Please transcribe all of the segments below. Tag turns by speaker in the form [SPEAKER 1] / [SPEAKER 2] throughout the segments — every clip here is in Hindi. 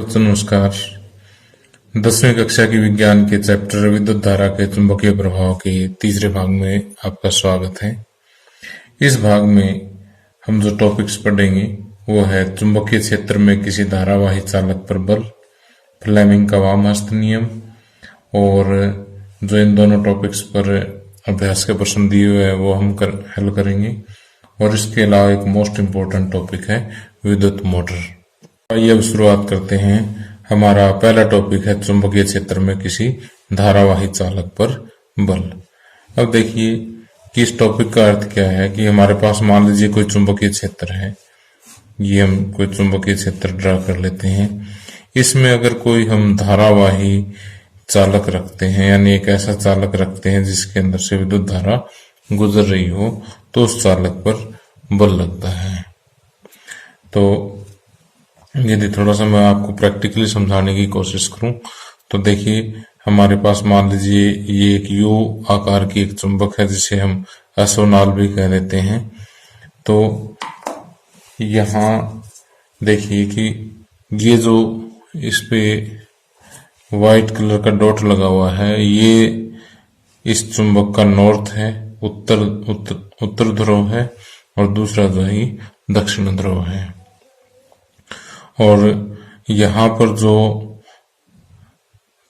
[SPEAKER 1] बच्चों नमस्कार। 10वीं कक्षा की विज्ञान के चैप्टर विद्युत धारा के चुंबकीय प्रभाव के तीसरे भाग में आपका स्वागत है। इस भाग में हम जो टॉपिक्स पढ़ेंगे वो है चुंबकीय क्षेत्र में किसी धारावाही चालक पर बल, फ्लेमिंग का वाम हस्त नियम, और जो इन दोनों टॉपिक्स पर अभ्यास के प्रश्न दिए हुए हैं वो हम हल करेंगे। और इसके अलावा एक मोस्ट इम्पोर्टेंट टॉपिक है विद्युत मोटर। आइए अब शुरुआत करते हैं। हमारा पहला टॉपिक है चुंबकीय क्षेत्र में किसी धारावाही चालक पर बल। अब देखिए कि इस टॉपिक का अर्थ क्या है कि हमारे पास मान लीजिए कोई चुंबकीय क्षेत्र है। ये हम कोई चुंबकीय क्षेत्र ड्रा कर लेते हैं। इसमें अगर कोई हम धारावाही चालक रखते हैं, यानी एक ऐसा चालक रखते हैं जिसके अंदर से विद्युत धारा गुजर रही हो, तो उस चालक पर बल लगता है। तो यदि थोड़ा सा मैं आपको प्रैक्टिकली समझाने की कोशिश करूं तो देखिए, हमारे पास मान लीजिए ये एक यू आकार की एक चुंबक है जिसे हम एसोनाल भी कह देते हैं। तो यहाँ देखिए कि ये जो इस पे व्हाइट कलर का डॉट लगा हुआ है, ये इस चुंबक का नॉर्थ है, उत्तर ध्रुव है, और दूसरा जो है दक्षिण ध्रुव है। और यहाँ पर जो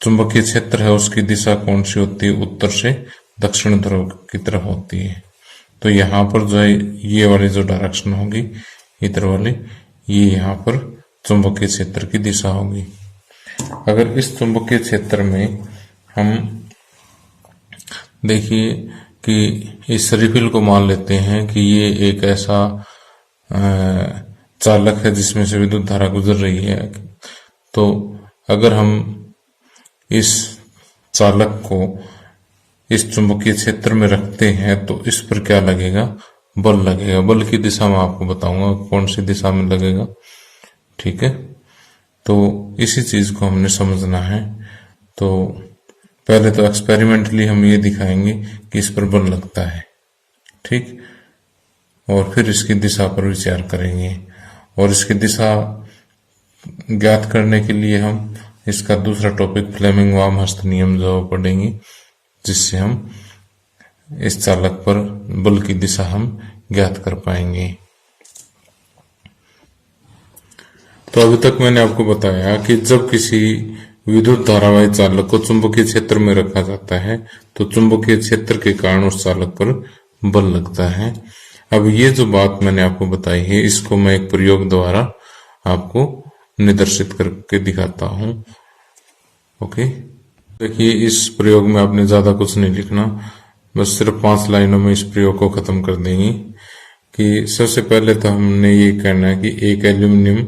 [SPEAKER 1] चुंबकीय क्षेत्र है उसकी दिशा कौन सी होती है? उत्तर से दक्षिण ध्रुव की तरफ होती है। तो यहाँ पर जो है ये वाली जो डायरेक्शन होगी, इधर वाली, ये यहाँ पर चुंबकीय क्षेत्र की दिशा होगी। अगर इस चुंबकीय क्षेत्र में हम देखिए कि इस रिफिल को मान लेते हैं कि ये एक ऐसा चालक है जिसमें से विद्युत धारा गुजर रही है। तो अगर हम इस चालक को इस चुंबकीय क्षेत्र में रखते हैं तो इस पर क्या लगेगा? बल लगेगा। बल की दिशा मैं आपको बताऊंगा कौन सी दिशा में लगेगा, ठीक है। तो इसी चीज को हमने समझना है। तो पहले तो एक्सपेरिमेंटली हम ये दिखाएंगे कि इस पर बल लगता है, ठीक, और फिर इसकी दिशा पर विचार करेंगे। और इसकी दिशा ज्ञात करने के लिए हम इसका दूसरा टॉपिक फ्लेमिंग वाम हस्त नियम जो पढ़ेंगे, जिससे हम इस चालक पर बल की दिशा हम ज्ञात कर पाएंगे। तो अभी तक मैंने आपको बताया कि जब किसी विद्युत धारावाही चालक को चुंबकीय क्षेत्र में रखा जाता है तो चुंबकीय क्षेत्र के कारण उस चालक पर बल लगता है। अब ये जो बात मैंने आपको बताई है, इसको मैं एक प्रयोग द्वारा आपको निदर्शित करके दिखाता हूं। ओके, देखिए इस प्रयोग में आपने ज्यादा कुछ नहीं लिखना, बस सिर्फ 5 लाइनों में इस प्रयोग को खत्म कर देंगे। कि सबसे पहले तो हमने ये कहना है कि एक एल्यूमिनियम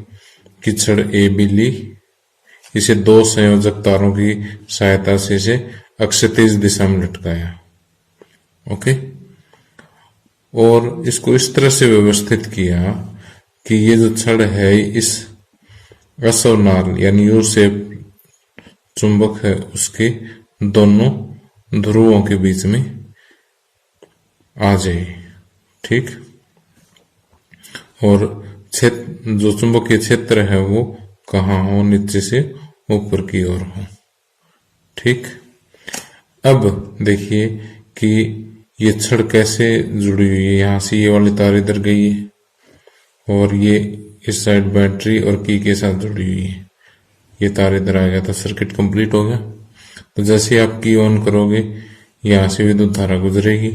[SPEAKER 1] की छड़ ए बी ली, इसे 2 संयोजक तारों की सहायता से इसे अक्षैतिज दिशा में लटकाया। ओके, और इसको इस तरह से व्यवस्थित किया कि ये जो छड़ है इस असोनाल यानी यू शेप चुंबक है उसके दोनों ध्रुवों के बीच में आ जाए, ठीक। और जो चुंबकीय क्षेत्र है वो कहाँ हो? नीचे से ऊपर की ओर हो, ठीक। अब देखिए कि ये छड़ कैसे जुड़ी हुई है। यहां से ये वाली तार इधर गई है और ये इस साइड बैटरी और की के साथ जुड़ी हुई है। ये तार इधर आ गया तो सर्किट कंप्लीट हो गया। तो जैसे आप की ऑन करोगे, यहां से विद्युत धारा गुजरेगी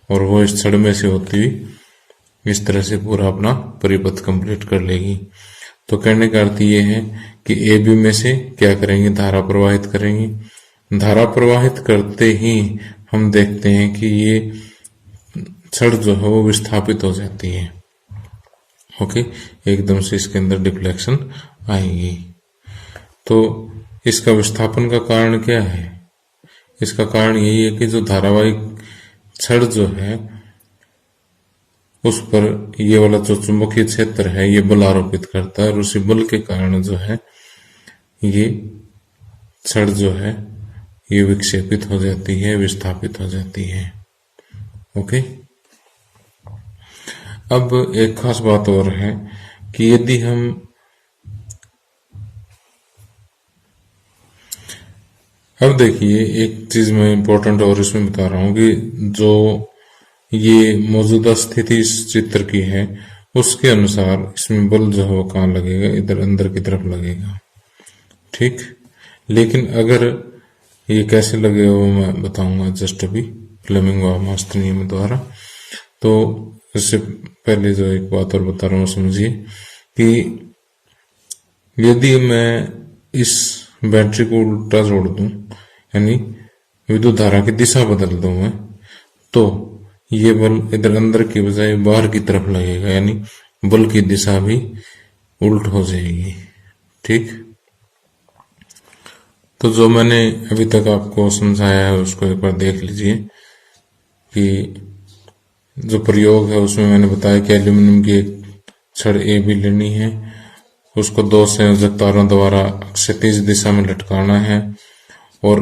[SPEAKER 1] और वो इस छड़ में से होती हुई इस तरह से पूरा अपना परिपथ कंप्लीट कर लेगी। तो कहने का अर्थ ये है कि ए बी में से क्या करेंगे? धारा प्रवाहित करेंगे। धारा प्रवाहित करते ही हम देखते हैं कि ये छड़ जो है वो विस्थापित हो जाती है। ओके, एकदम से इसके अंदर डिफ्लेक्शन आएगी। तो इसका विस्थापन का कारण क्या है? इसका कारण यही है कि जो धारावाही छड़ जो है उस पर ये वाला जो चुंबकीय क्षेत्र है ये बल आरोपित करता है, और उसी बल के कारण जो है ये छड़ जो है ये विक्षेपित हो जाती है, विस्थापित हो जाती है। ओके, अब एक खास बात और है कि यदि हम अब देखिए एक चीज मैं इंपॉर्टेंट और इसमें बता रहा हूं कि जो ये मौजूदा स्थिति इस चित्र की है उसके अनुसार इसमें बल जो है वो कहाँ लगेगा, इधर अंदर की तरफ लगेगा। ठीक, लेकिन अगर ये कैसे लगेगा वो मैं बताऊंगा जस्ट अभी फ्लेमिंग वामास्त नियम द्वारा। तो इससे पहले जो एक बात और बता रहा हूँ समझिए कि यदि मैं इस बैटरी को उल्टा जोड़ दूं, यानी विद्युत धारा की दिशा बदल दूं मैं, तो ये बल इधर अंदर की बजाय बाहर की तरफ लगेगा, यानी बल की दिशा भी उल्ट हो जाएगी। ठीक, तो जो मैंने अभी तक आपको समझाया है उसको एक बार देख लीजिए कि जो प्रयोग है उसमें मैंने बताया कि एल्यूमिनियम की एक छड़ ए भी लेनी है, उसको दो संयोजक तारों द्वारा क्षैतिज दिशा में लटकाना है और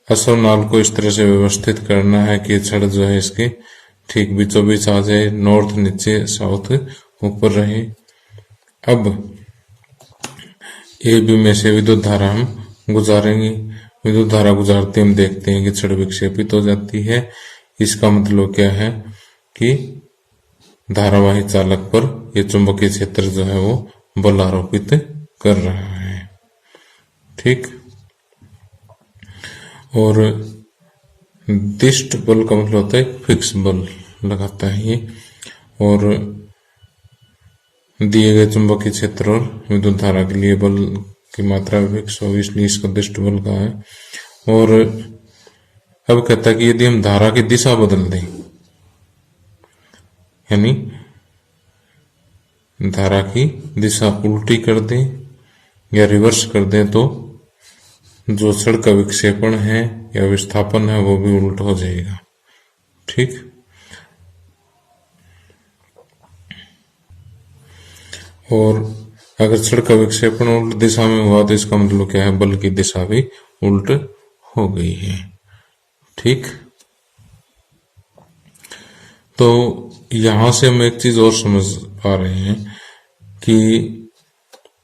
[SPEAKER 1] असमनाल को इस तरह से व्यवस्थित करना है कि छड़ जो है इसके ठीक बीचों बीच आ जाए, नॉर्थ नीचे साउथ ऊपर रहे। अब ए बी में से विद्युत धारा हम गुजारेंगे, विद्युत धारा गुजारते हम देखते हैं कि छड़ विक्षेपित हो जाती है। इसका मतलब क्या है कि धारावाही चालक पर यह चुंबकीय क्षेत्र जो है वो बल आरोपित कर रहा है। ठीक, और दिष्ट बल का मतलब होता है फिक्स बल लगाता है ये, और दिए गए चुंबकीय क्षेत्र और विद्युत धारा के लिए बल की मात्रा फिक्स होगी, इसलिए इसको दिष्ट बल कहा है। और अब कहता है कि यदि हम धारा की दिशा बदल दें, यानी धारा की दिशा उल्टी कर दें या रिवर्स कर दें, तो जो छड़ का विक्षेपण है या विस्थापन है वो भी उल्ट हो जाएगा। ठीक, और अगर छड़ का विक्षेपण उल्ट दिशा में हुआ तो इसका मतलब क्या है, बल की दिशा भी उल्ट हो गई है। ठीक, तो यहां से हम एक चीज और समझ पा रहे हैं कि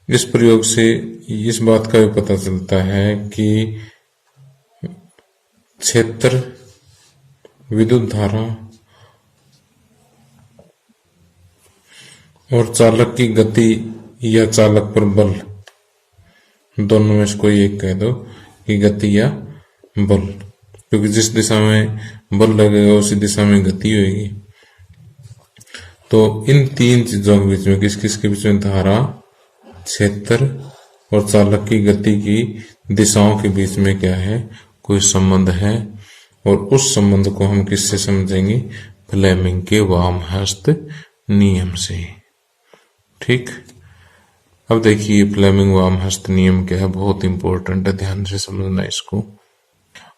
[SPEAKER 1] इस प्रयोग से इस बात का भी पता चलता है कि क्षेत्र, विद्युत धारा और चालक की गति या चालक पर बल, दोनों में से कोई एक कह दो कि गति या बल, क्योंकि जिस दिशा में बल लगेगा उसी दिशा में गति होगी। तो इन तीन चीजों के बीच में, किस किस के बीच में, धारा, क्षेत्र और चालक की गति की दिशाओं के बीच में क्या है, कोई संबंध है। और उस संबंध को हम किससे समझेंगे, फ्लेमिंग के वामहस्त नियम से। ठीक, अब देखिए फ्लेमिंग वामहस्त नियम क्या है, बहुत इंपॉर्टेंट है, ध्यान से समझना इसको।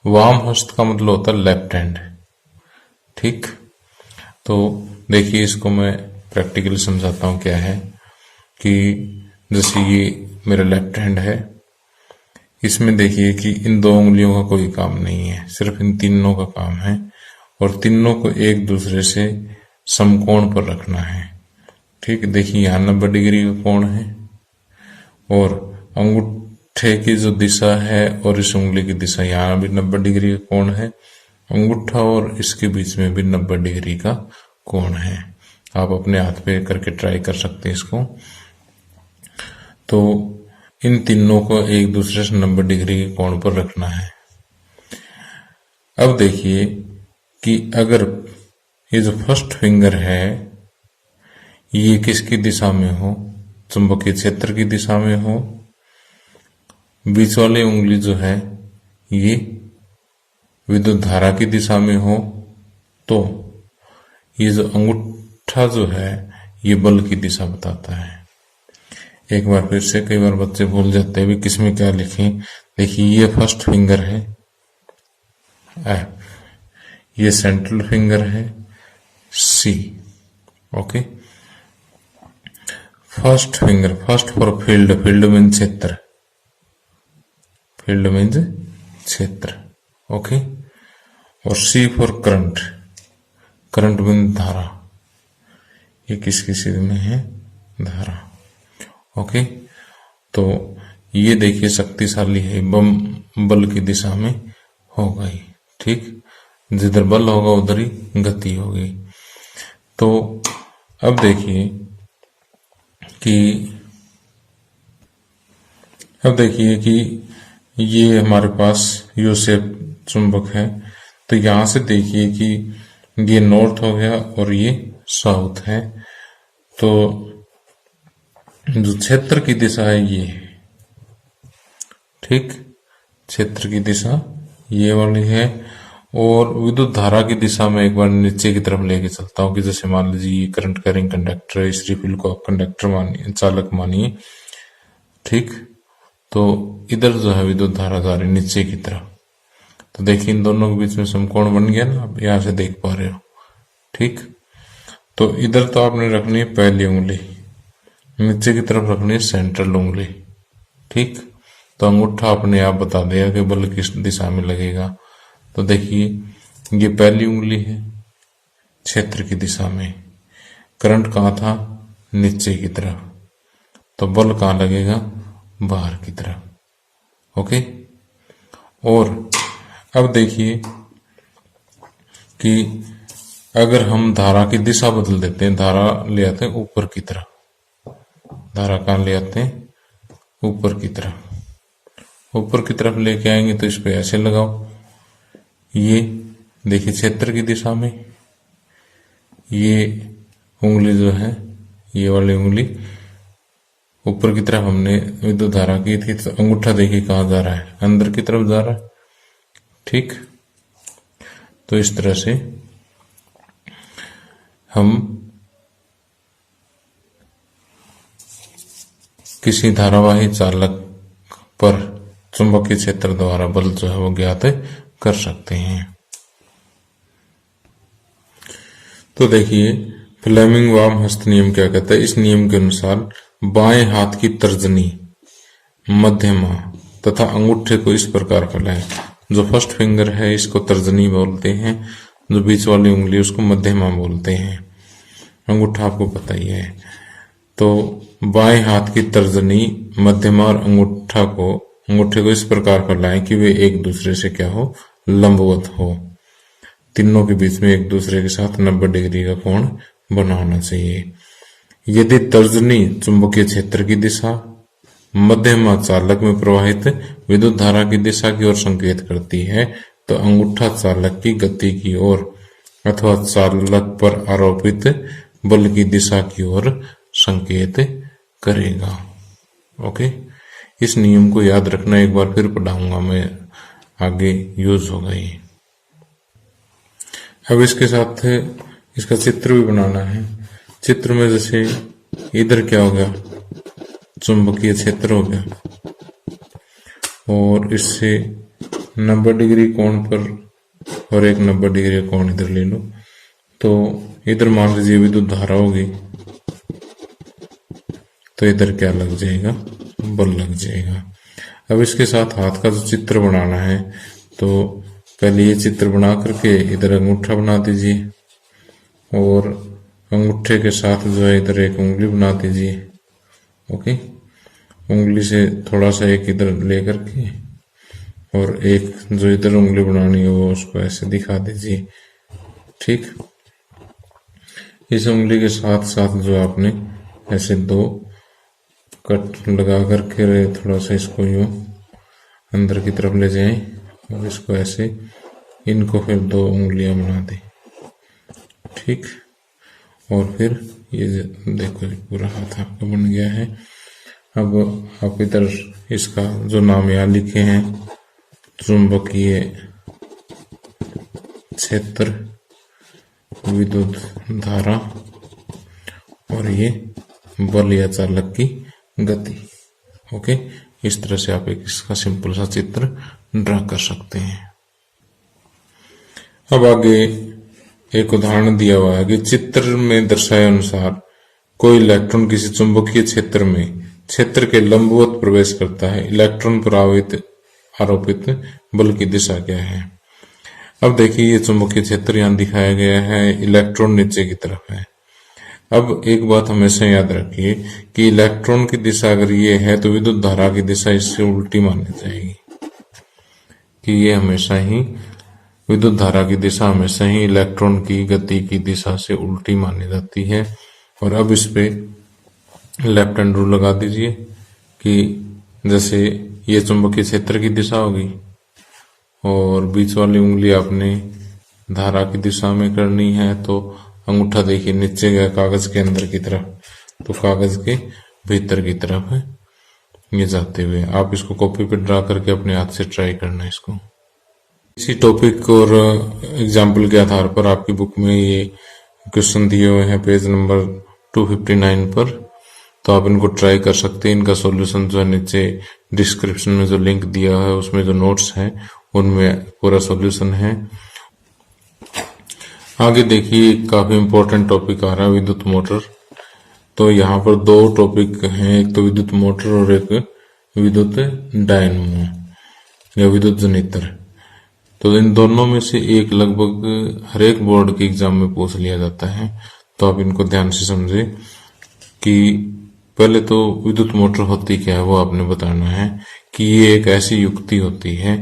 [SPEAKER 1] वामहस्त का मतलब होता है लेफ्ट हैंड। ठीक, तो देखिए इसको मैं प्रैक्टिकली समझाता हूं क्या है कि जैसे ये मेरा लेफ्ट हैंड है, इसमें देखिए कि इन दो उंगलियों का कोई काम नहीं है, सिर्फ इन तीनों का काम है, और तीनों को एक दूसरे से समकोण पर रखना है। ठीक, देखिए यहाँ 90 डिग्री का कोण है और अंगूठे की जो दिशा है और इस उंगली की दिशा, यहाँ भी 90 डिग्री का कोण है, अंगूठा और इसके बीच में भी 90 डिग्री का कोण है। आप अपने हाथ पे करके ट्राई कर सकते हैं इसको। तो इन तीनों को एक दूसरे से 90 डिग्री के कोण पर रखना है। अब देखिए कि अगर ये जो फर्स्ट फिंगर है ये किसकी दिशा में हो, चुंबकीय क्षेत्र की दिशा में हो, बीच वाली उंगली जो है ये विद्युत धारा की दिशा में हो, तो ये जो अंगूठा जो है ये बल की दिशा बताता है। एक बार फिर से, कई बार बच्चे भूल जाते हैं भी किसमें क्या लिखें। देखिए ये फर्स्ट फिंगर है एफ, ये सेंट्रल फिंगर है C. Okay, first finger, first for field, field mean क्षेत्र, फील्ड मीन क्षेत्र। ओके, और C for current, current mean धारा, ये किस किस में है, धारा। ओके, तो ये देखिए शक्तिशाली है, बल की दिशा में हो गई। ठीक, जिधर बल होगा उधर ही गति होगी। तो अब देखिए कि ये हमारे पास यू शेप चुंबक है। तो यहां से देखिए कि ये नॉर्थ हो गया और ये साउथ है। तो जो क्षेत्र की दिशा है ये है। ठीक, क्षेत्र की दिशा ये वाली है। और विद्युत धारा की दिशा में एक बार नीचे की तरफ लेके चलता हूं कि जैसे मान लीजिए करंट कैरिंग कंडक्टर है, इस रिफिल को आप कंडक्टर मानिए, चालक मानिए। ठीक, तो इधर जो है विद्युत धारा जा रही नीचे की तरफ। तो देखिए इन दोनों के बीच में समकोण बन गया ना, आप यहां से देख पा रहे हो। ठीक, तो इधर तो आपने रखनी है पहली उंगली, नीचे की तरफ रखनी है सेंट्रल उंगली। ठीक, तो अंगूठा अपने आप बता देगा कि बल किस दिशा में लगेगा। तो देखिए ये पहली उंगली है क्षेत्र की दिशा में, करंट कहाँ था, नीचे की तरफ, तो बल कहाँ लगेगा, बाहर की तरफ। ओके। और अब देखिए कि अगर हम धारा की दिशा बदल देते हैं, धारा ले आते हैं ऊपर की तरफ, धारा कहाँ ले आते हैं, ऊपर की तरफ। ऊपर की तरफ लेके आएंगे तो इस पे ऐसे लगाओ, ये देखिए क्षेत्र की दिशा में ये उंगली जो है, ये वाली उंगली ऊपर की तरफ हमने विद्युत धारा की थी। तो अंगूठा देखिए कहाँ जा रहा है, अंदर की तरफ जा रहा है। ठीक, तो इस तरह से हम किसी धारावाही चालक पर चुंबकीय क्षेत्र द्वारा बल जो है वो ज्ञात कर सकते हैं। तो देखिए फ्लेमिंग वाम हस्त नियम क्या कहता है। इस नियम के अनुसार बाएं हाथ की तर्जनी, मध्यमा तथा अंगूठे को इस प्रकार फैलाएं। जो फर्स्ट फिंगर है इसको तर्जनी बोलते हैं, जो बीच वाली उंगली उसको मध्यमा बोलते हैं। अंगूठा आपको पता ही है। तो बाएं हाथ की तर्जनी, मध्यमा और अंगूठे को इस प्रकार फैलाएं कि वे एक दूसरे से क्या हो, लंबवत हो। तीनों के बीच में एक दूसरे के साथ 90 डिग्री का कोण बना होना चाहिए। यदि तर्जनी चुंबकीय क्षेत्र की दिशा, मध्यमा चालक में प्रवाहित विद्युत धारा की दिशा की ओर संकेत करती है, तो अंगूठा चालक की गति की ओर अथवा चालक पर आरोपित बल की दिशा की ओर संकेत करेगा। ओके, इस नियम को याद रखना, एक बार फिर पढ़ाऊंगा मैं, आगे यूज होगा ये। अब इसके साथ इसका चित्र भी बनाना है। चित्र में जैसे इधर क्या हो गया, चुंबकीय क्षेत्र हो गया, और इससे 90 डिग्री कोण पर और एक 90 डिग्री कोण इधर ले लो। तो इधर मान लीजिए विद्युत धारा होगी, तो इधर क्या लग जाएगा, बल लग जाएगा। अब इसके साथ हाथ का जो चित्र बनाना है, तो पहले ये चित्र बना करके इधर अंगूठा बना दीजिए, और अंगूठे के साथ जो है इधर एक उंगली बना दीजिए। ओके, उंगली से थोड़ा सा एक इधर ले करके और एक जो इधर उंगली बनानी है वो उसको ऐसे दिखा दीजिए। ठीक, इस उंगली के साथ साथ जो आपने ऐसे 2 कट लगा करके थोड़ा सा इसको यूं अंदर की तरफ ले जाएं, और इसको ऐसे इनको फिर 2 उंगलियां बना दें। ठीक, और फिर ये देखो पूरा हाथ आपका बन गया है। अब आप इधर इसका जो नाम यहाँ लिखे हैं, चुंबकीय क्षेत्र, विद्युत धारा और ये बल या चालक की गति। ओके, इस तरह से आप एक इसका सिंपल सा चित्र ड्रा कर सकते हैं। अब आगे एक उदाहरण दिया हुआ है कि चित्र में दर्शाए अनुसार कोई इलेक्ट्रॉन किसी चुंबकीय क्षेत्र में क्षेत्र के लंबवत प्रवेश करता है, इलेक्ट्रॉन पर आरोपित बल की दिशा क्या है। अब देखिए ये चुंबकीय क्षेत्र यहाँ दिखाया गया है, इलेक्ट्रॉन नीचे की तरफ है, अब एक बात हमेशा याद रखिए कि इलेक्ट्रॉन की दिशा अगर ये है तो विद्युत धारा की दिशा इससे उल्टी मानी जाएगी, कि ये हमेशा ही विद्युत धारा की दिशा हमेशा ही इलेक्ट्रॉन की गति की दिशा से उल्टी मानी जाती है। और अब इस पे लेफ्ट हैंड रूल लगा दीजिए कि जैसे ये चुंबकीय क्षेत्र की दिशा होगी और बीच वाली उंगली आपने धारा की दिशा में करनी है, तो अंगूठा देखिए नीचे गया कागज के अंदर की तरफ, तो कागज के भीतर की तरफ है ये जाते हुए। आप इसको कॉपी पे ड्रा करके अपने हाथ से ट्राई करना है इसको। इसी टॉपिक और एग्जाम्पल के आधार पर आपकी बुक में ये क्वेश्चन दिए हुए हैं पेज नंबर 259 पर, तो आप इनको ट्राई कर सकते हैं। इनका सॉल्यूशन जो है नीचे डिस्क्रिप्शन में जो लिंक दिया है उसमें जो नोट्स हैं उनमें पूरा सॉल्यूशन है। आगे देखिए काफी इंपॉर्टेंट टॉपिक आ रहा है विद्युत मोटर। तो यहाँ पर दो टॉपिक हैं, एक तो विद्युत मोटर और एक विद्युत डायनमो या विद्युत जनरेटर। तो इन दोनों में से एक लगभग हर एक बोर्ड के एग्जाम में पूछ लिया जाता है, तो आप इनको ध्यान से समझे कि पहले तो विद्युत मोटर होती क्या है वो आपने बताना है कि ये एक ऐसी युक्ति होती है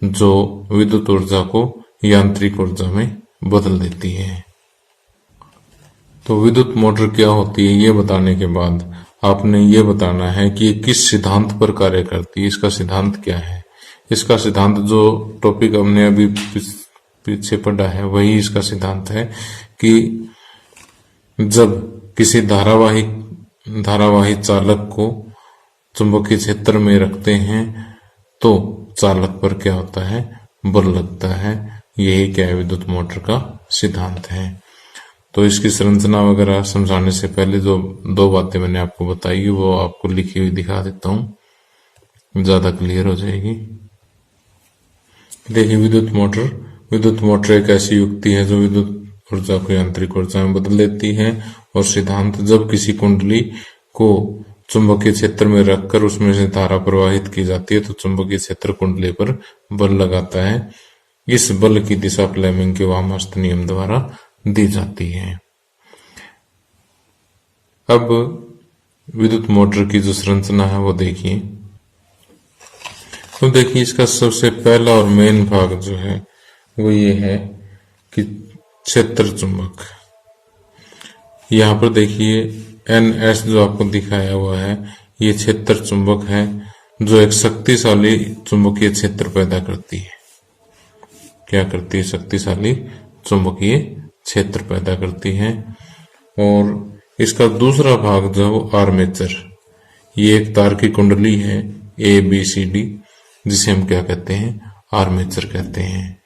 [SPEAKER 1] जो विद्युत ऊर्जा को यांत्रिक ऊर्जा में बदल देती है। तो विद्युत मोटर क्या होती है ये बताने के बाद आपने ये बताना है कि ये किस सिद्धांत पर कार्य करती है, इसका सिद्धांत क्या है। इसका सिद्धांत जो टॉपिक हमने अभी पीछे पढ़ा है वही इसका सिद्धांत है कि जब किसी धारावाही चालक को चुंबकीय क्षेत्र में रखते हैं तो चालक पर क्या होता है, बल लगता है। यही क्या है, विद्युत मोटर का सिद्धांत है। तो इसकी संरचना वगैरह समझाने से पहले जो दो बातें मैंने आपको बताई वो आपको लिखी हुई दिखा देता हूं, ज्यादा क्लियर हो जाएगी। देखिए विद्युत मोटर एक ऐसी युक्ति है जो विद्युत ऊर्जा को यांत्रिक ऊर्जा में बदल देती है। और सिद्धांत, जब किसी कुंडली को चुंबकीय क्षेत्र में रखकर उसमें से धारा प्रवाहित की जाती है तो चुंबकीय क्षेत्र कुंडली पर बल लगाता है। इस बल की दिशा फ्लेमिंग के वामहस्त नियम द्वारा दी जाती है। अब विद्युत मोटर की जो संरचना है वो देखिए। तो देखिए इसका सबसे पहला और मेन भाग जो है वो ये है कि क्षेत्र चुंबक। यहाँ पर देखिए NS जो आपको दिखाया हुआ है ये क्षेत्र चुंबक है जो एक शक्तिशाली चुंबकीय क्षेत्र पैदा करती है। क्या करती है, शक्तिशाली चुंबकीय क्षेत्र पैदा करती है। और इसका दूसरा भाग जो है वो आर्मेचर, ये एक तार की कुंडली है ABCD जिसे हम क्या कहते हैं, आर्मेचर कहते हैं।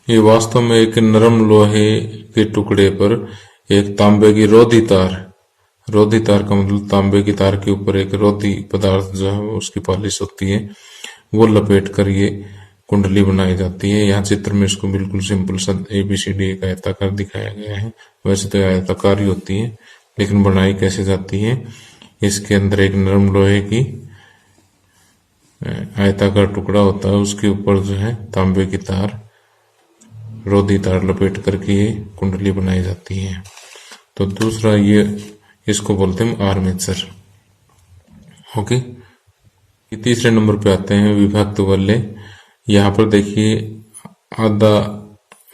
[SPEAKER 1] ये वास्तव में एक नरम लोहे के टुकड़े पर एक तांबे की रोधी तार का मतलब तांबे की तार के ऊपर एक रोधी पदार्थ जो है उसकी पॉलिश होती है, वो लपेट कर ये कुंडली बनाई जाती है। यहाँ चित्र में इसको बिल्कुल सिंपल सा ABCD एक आयताकार दिखाया गया है। वैसे तो आयताकार ही होती है लेकिन बनाई कैसे जाती है, इसके अंदर एक नरम लोहे की आयताकार टुकड़ा होता है, उसके ऊपर जो है तांबे की तार, रोधी तार लपेट करके ये कुंडली बनाई जाती है। तो दूसरा ये इसको बोलते हैं आर्मेचर। ओके, तीसरे नंबर पे आते हैं विभक्त वलय। यहाँ पर देखिए आधा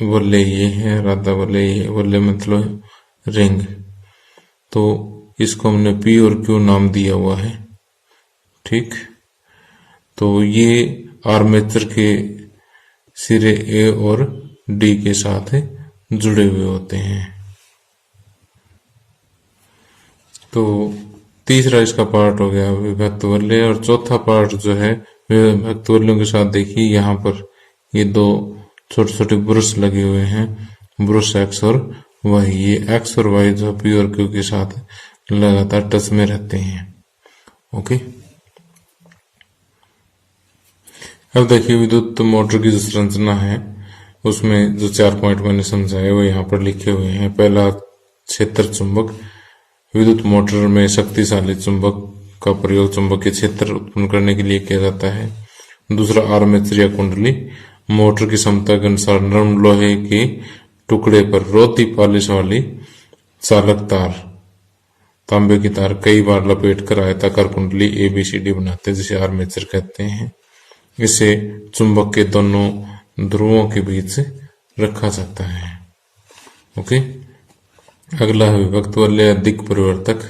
[SPEAKER 1] वलय ये है और आधा वलय ये, वलय मतलब रिंग। तो इसको हमने P और Q नाम दिया हुआ है, ठीक। तो ये आर्मेचर के सिरे A और D के साथ जुड़े हुए होते हैं। तो तीसरा इसका पार्ट हो गया विभक्त वलय। और चौथा पार्ट जो है विभक्त वलयों के साथ देखिए यहाँ पर ये दो छोटे छोटे ब्रश लगे हुए हैं, ब्रश X और Y। ये X और Y जो P और Q के साथ लगातार टच में रहते हैं। ओके, अब देखिए विद्युत मोटर की जो संरचना है उसमें जो 4 पॉइंट मैंने समझाए वो यहाँ पर लिखे हुए हैं। पहला क्षेत्र चुंबक, विद्युत मोटर में शक्तिशाली चुंबक का प्रयोग चुंबकीय क्षेत्र उत्पन्न करने के लिए किया जाता है। दूसरा आर्मेचर या कुंडली, मोटर की क्षमता के अनुसार नरम लोहे के टुकड़े पर रोधी पॉलिश वाली चालक तार, तांबे की तार कई बार लपेटकर आयताकार कुंडली ABCD बनाते हैं, जिसे आर्मेचर कहते हैं। इसे चुंबक के दोनों ध्रुवों के बीच रखा जाता है। ओके, अगला है विभक्त वलय या दिक् परिवर्तक।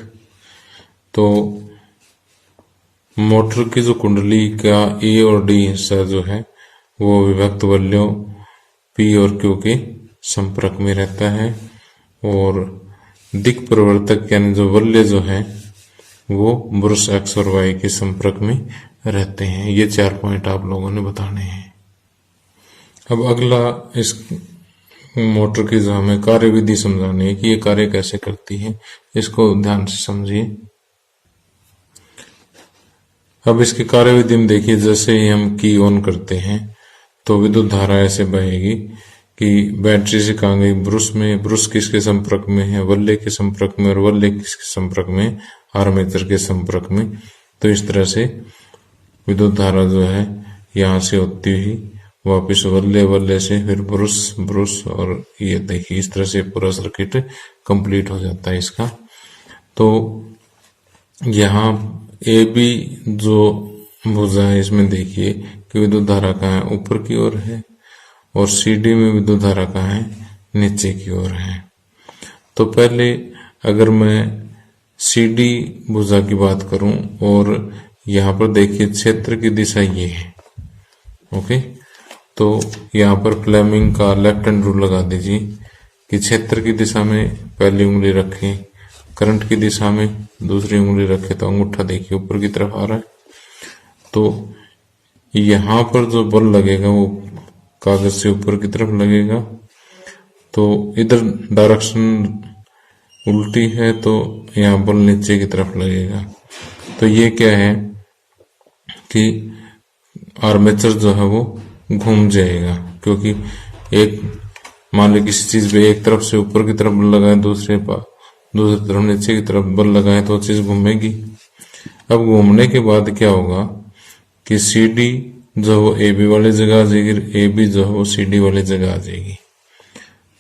[SPEAKER 1] तो मोटर की जो कुंडली का A और D हिस्सा जो है वो विभक्त वलयों P और Q के संपर्क में रहता है, और दिक् परिवर्तक यानी जो वलय जो है वो ब्रश X और Y के संपर्क में रहते हैं। ये 4 पॉइंट आप लोगों ने बताने हैं। अब अगला इस मोटर की जो हमें कार्यविधि समझानी है कि ये कार्य कैसे करती है, इसको ध्यान से समझिए। अब इसकी कार्यविधि में देखिए, जैसे ही हम की ऑन करते हैं तो विद्युत धारा ऐसे बहेगी कि बैटरी से कहाँ गई ब्रश में, ब्रश किसके संपर्क में है, वलय के संपर्क में, और वलय किसके संपर्क में, आर्मेचर के संपर्क में। तो इस तरह से विद्युत धारा जो है यहाँ से होती हुई वापिस वलय, वलय से फिर ब्रश, ब्रश, और ये देखिए इस तरह से पूरा सर्किट कंप्लीट हो जाता है इसका। तो यहाँ AB जो भुजा है इसमें देखिए कि विद्युत धारा कहाँ है, ऊपर की ओर है, और CD में विद्युत धारा कहाँ है, नीचे की ओर है। तो पहले अगर मैं CD भुजा की बात करूं, और यहाँ पर देखिए क्षेत्र की दिशा ये है। ओके, तो यहाँ पर फ्लेमिंग का लेफ्ट हैंड रूल लगा दीजिए कि क्षेत्र की दिशा में पहली उंगली रखें, करंट की दिशा में दूसरी उंगली रखें। तो अंगूठा देखिए ऊपर की तरफ आ रहा है, तो यहाँ पर जो बल लगेगा वो कागज से ऊपर की तरफ लगेगा। तो इधर डायरेक्शन उल्टी है तो यहाँ बल नीचे की तरफ लगेगा। तो ये क्या है कि आर्मेचर जो है वो घूम जाएगा, क्योंकि एक मान लो किसी चीज पे एक तरफ से ऊपर की तरफ बल लगाए, दूसरी तरफ नीचे की तरफ बल लगाए तो चीज घूमेगी। अब घूमने के बाद क्या होगा कि CD जो वो AB वाली जगह आ जाएगी, AB जो है वो CD वाली जगह आ जाएगी।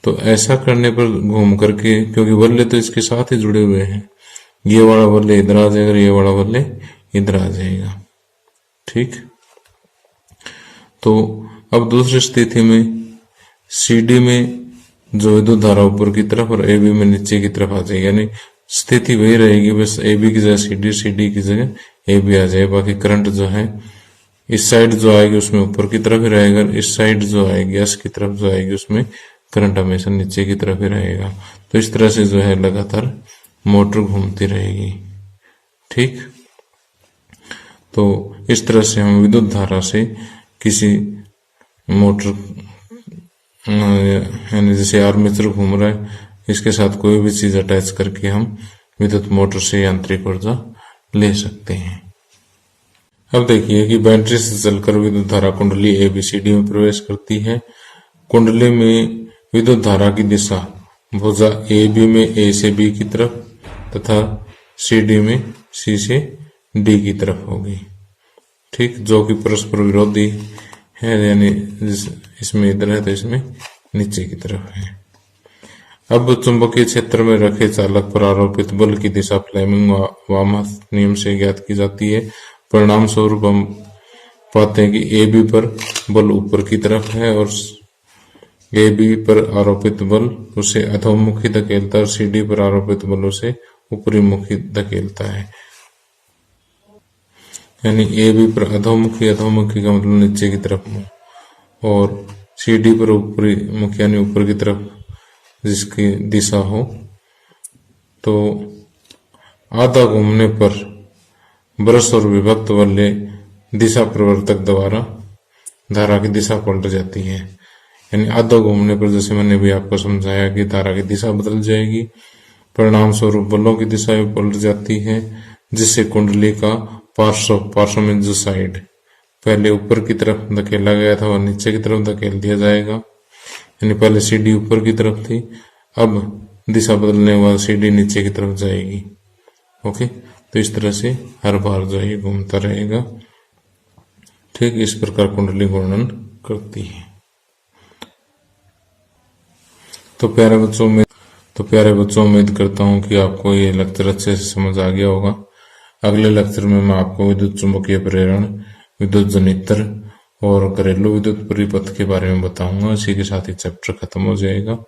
[SPEAKER 1] तो ऐसा करने पर घूम करके, क्योंकि वलय तो इसके साथ ही जुड़े हुए हैं, ये वाला वलय इधर आ जाएगा, ये वाला वलय इधर आ जाएगा। ठीक, तो अब दूसरी स्थिति में CD में जो विद्युत धारा ऊपर की तरफ और AB में नीचे की तरफ आ जाएगी, यानी स्थिति वही रहेगी, बस AB की जगह CD, CD की जगह AB आ जाए। बाकी करंट जो है इस साइड जो आएगी उसमें ऊपर की तरफ ही रहेगा, इस साइड जो आएगी S की तरफ जो आएगी उसमें करंट हमेशा नीचे की तरफ ही रहेगा। तो इस तरह से जो है लगातार मोटर घूमती रहेगी। ठीक, तो इस तरह से हम विद्युत धारा से किसी मोटर, यानी जैसे आर्मेचर घूम रहा है, इसके साथ कोई भी चीज अटैच करके हम विद्युत मोटर से यांत्रिक ऊर्जा ले सकते हैं। अब देखिए कि बैटरी से चलकर विद्युत धारा कुंडली ABCD में प्रवेश करती है। कुंडली में विद्युत धारा की दिशा भुजा AB में A से B की तरफ तथा CD में C से D की तरफ होगी। ठीक, जो कि परस्पर विरोधी है, यानी इसमें इधर है तो इसमें नीचे की तरफ है। अब चुंबकीय क्षेत्र में रखे चालक पर आरोपित बल की दिशा फ्लेमिंग वामहात नियम से ज्ञात की जाती है। परिणाम स्वरूप हम पाते हैं कि AB पर बल ऊपर की तरफ है और AB पर आरोपित बल उसे अधोमुखी धकेलता है, और CD पर आरोपित बल उसे ऊपरी मुखी धकेलता है। यानी AB पर अधोमुखी, अधोमुखी का मतलब नीचे की तरफ, और CD पर ऊपरी मुखी यानी ऊपर की तरफ जिसकी दिशा हो। तो आधा घूमने पर ब्रश और विभक्त वलय दिशा परिवर्तक द्वारा धारा की दिशा पलट जाती है। यानी आधा घूमने पर, जैसे मैंने भी आपको समझाया, कि धारा की दिशा बदल जाएगी। परिणाम स्वरूप बलों की दिशा भी पलट जाती है, जिससे कुंडली का पार्श्व में जो साइड पहले ऊपर की तरफ धकेला गया था वह नीचे की तरफ धकेल दिया जाएगा। यानी पहले CD ऊपर की तरफ थी, अब दिशा बदलने के बाद CD नीचे की तरफ जाएगी। ओके, तो इस तरह से हर बार जो है घूमता रहेगा। ठीक, इस प्रकार कुंडली घूर्णन करती है। तो प्यारे बच्चों में तो प्यारे बच्चों, उम्मीद करता हूँ कि आपको ये लेक्चर अच्छे से समझ आ गया होगा। अगले लेक्चर में मैं आपको विद्युत चुंबकीय प्रेरण, विद्युत जनित्र और घरेलू विद्युत परिपथ के बारे में बताऊंगा। इसी के साथ ही चैप्टर खत्म हो जाएगा।